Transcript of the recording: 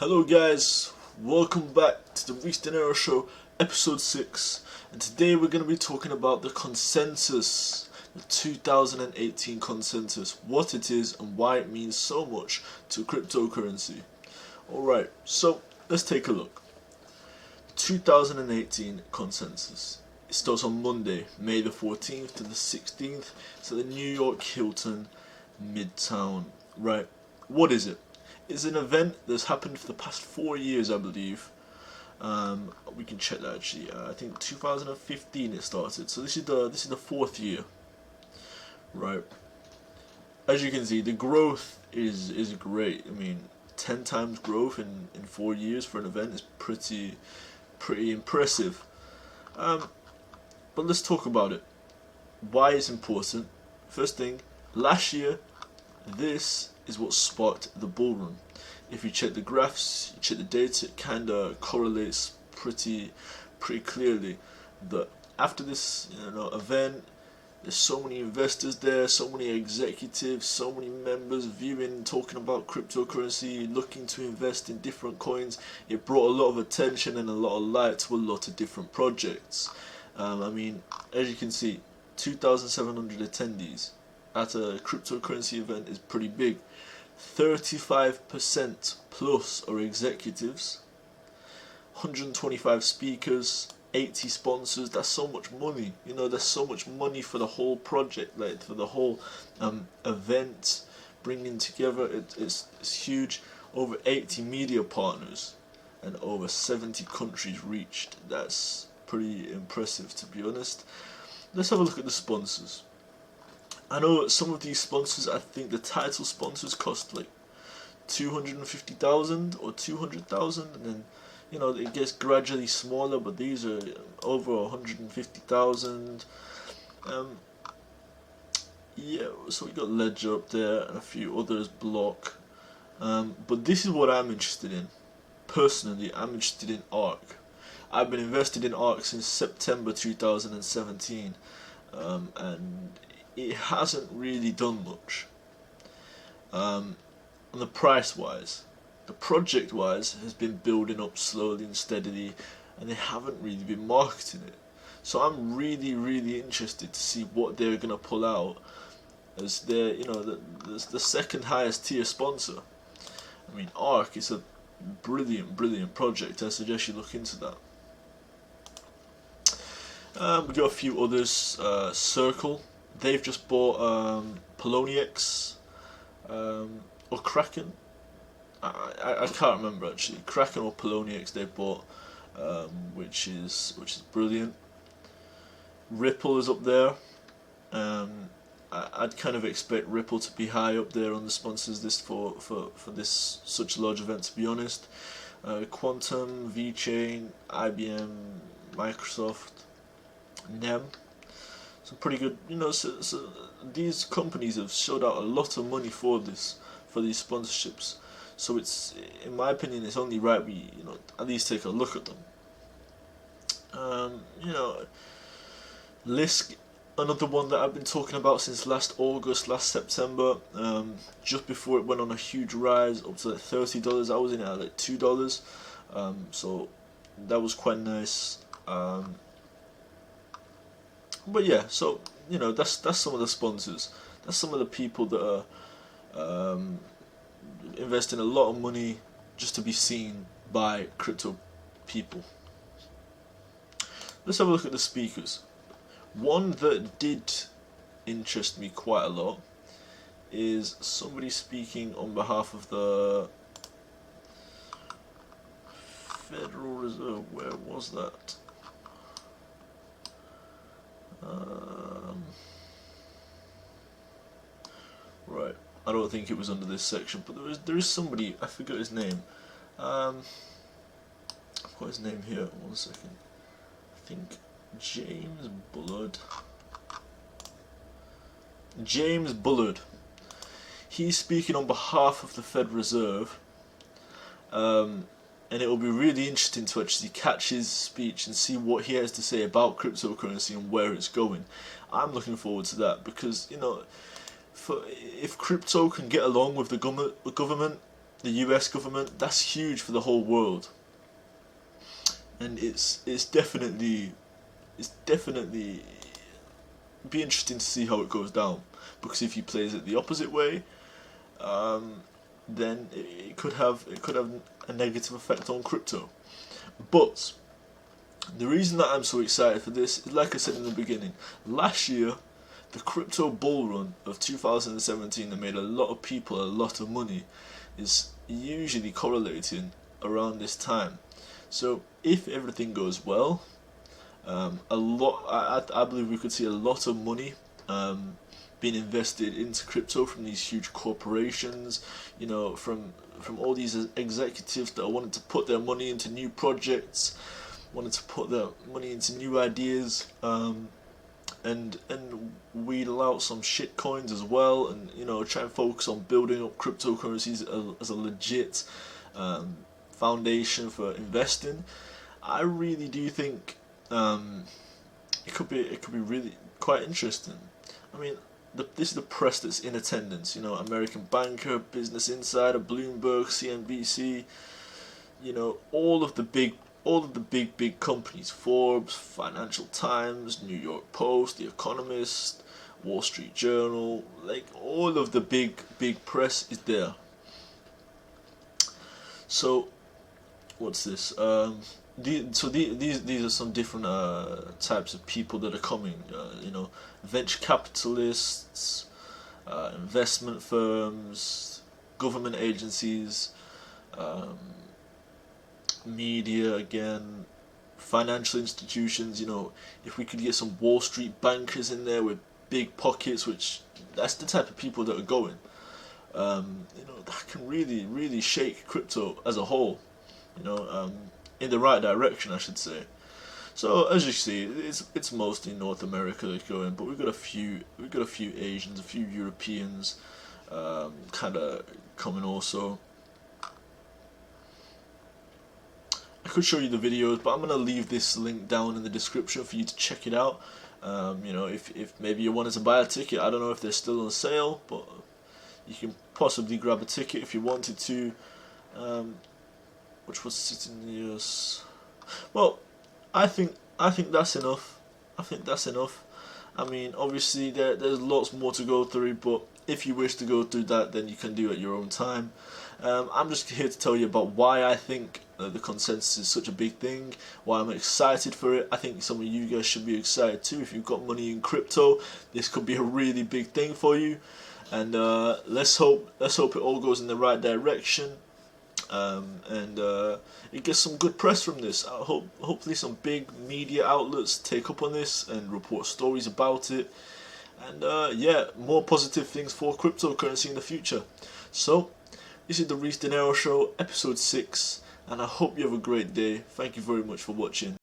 Hello guys, welcome back to the Rhys Dinero Show, episode 6, and today we're going to be talking about the consensus, the 2018 consensus, what it is and why it means so much to cryptocurrency. Alright, so let's take a look. 2018 consensus. It starts on Monday, May the 14th to the 16th, so the New York Hilton, Midtown. Right, what is it? It's an event that's happened for the past 4 years, I believe. We can check that actually. I think 2015 it started, so this is the 4th year. Right. As you can see, the growth is great. I mean, 10 times growth in 4 years for an event is pretty impressive. But let's talk about it. Why it's important. First thing, last year, this is what sparked the bull run. If you check the graphs, you check the data, it kind of correlates pretty clearly that after this event, there's so many investors there, so many executives, so many members viewing, talking about cryptocurrency, looking to invest in different coins. It brought a lot of attention and a lot of light to a lot of different projects. I mean, as you can see, 2,700 attendees at a cryptocurrency event is pretty big. 35% plus are executives, 125 speakers, 80 sponsors. That's so much money. There's so much money for the whole project, like for the whole event bringing together. It's huge. Over 80 media partners and over 70 countries reached. That's pretty impressive, to be honest. Let's have a look at the sponsors. I know some of these sponsors, I think the title sponsors cost like 250,000 or 200,000, and then it gets gradually smaller, but these are over 150,000. Yeah, so we got Ledger up there and a few others, Block. But this is what I'm interested in. Personally, I'm interested in ARK. I've been invested in ARK since September 2017, and it hasn't really done much. On the price wise, the project wise has been building up slowly and steadily, and they haven't really been marketing it. So I'm really interested to see what they're gonna pull out as their the second highest tier sponsor. I mean, ARK is a brilliant project. I suggest you look into that. We got a few others. Circle. They've just bought Poloniex or Kraken. I can't remember actually. Kraken or Poloniex they bought, which is brilliant. Ripple is up there. I'd kind of expect Ripple to be high up there on the sponsors list for this such a large event, to be honest. Quantum, VeChain, IBM, Microsoft, NEM. Some pretty good, so these companies have showed out a lot of money for these sponsorships. So it's, in my opinion, it's only right we, at least take a look at them. Lisk, another one that I've been talking about since last September, just before it went on a huge rise up to like $30. I was in it at like $2, so that was quite nice. But yeah, so that's some of the sponsors. That's some of the people that are investing a lot of money just to be seen by crypto people. Let's have a look at the speakers. One that did interest me quite a lot is somebody speaking on behalf of the Federal Reserve. Where was that? Right, I don't think it was under this section, but there is somebody, I forgot his name. I've got his name here. 1 second. I think James Bullard. James Bullard. He's speaking on behalf of the Fed Reserve. And it will be really interesting to actually catch his speech and see what he has to say about cryptocurrency and where it's going. I'm looking forward to that because if crypto can get along with the government, the US government, that's huge for the whole world. And it's definitely be interesting to see how it goes down, because if he plays it the opposite way, then it could have a negative effect on crypto. But the reason that I'm so excited for this is, like I said in the beginning, last year the crypto bull run of 2017 that made a lot of people a lot of money is usually correlating around this time. So if everything goes well, I believe we could see a lot of money being invested into crypto from these huge corporations, from all these executives that wanted to put their money into new projects, wanted to put their money into new ideas, and wheel out some shit coins as well, and try and focus on building up cryptocurrencies as a legit foundation for investing. I really do think it could be really quite interesting. I mean, this is the press that's in attendance. American Banker, Business Insider, Bloomberg, CNBC. All of the big companies: Forbes, Financial Times, New York Post, The Economist, Wall Street Journal. Like, all of the big press is there. So what's this? These are some different types of people that are coming. Venture capitalists, investment firms, government agencies, media again, financial institutions. If we could get some Wall Street bankers in there with big pockets, which that's the type of people that are going. That can really shake crypto as a whole. In the right direction, I should say. So as you see, it's mostly North America that's going, but we've got a few Asians, a few Europeans, kind of coming also. I could show you the videos, but I'm gonna leave this link down in the description for you to check it out. If maybe you wanted to buy a ticket, I don't know if they're still on sale, but you can possibly grab a ticket if you wanted to. Which was sitting near us. Well, I think that's enough. I mean, obviously there's lots more to go through, but if you wish to go through that, then you can do it at your own time. I'm just here to tell you about why I think the consensus is such a big thing, why I'm excited for it. I think some of you guys should be excited too. If you've got money in crypto, this could be a really big thing for you. And let's hope it all goes in the right direction. And it gets some good press from this. Hopefully some big media outlets take up on this and report stories about it. And more positive things for cryptocurrency in the future. So, this is the Rhys Dinero Show, episode 6, and I hope you have a great day. Thank you very much for watching.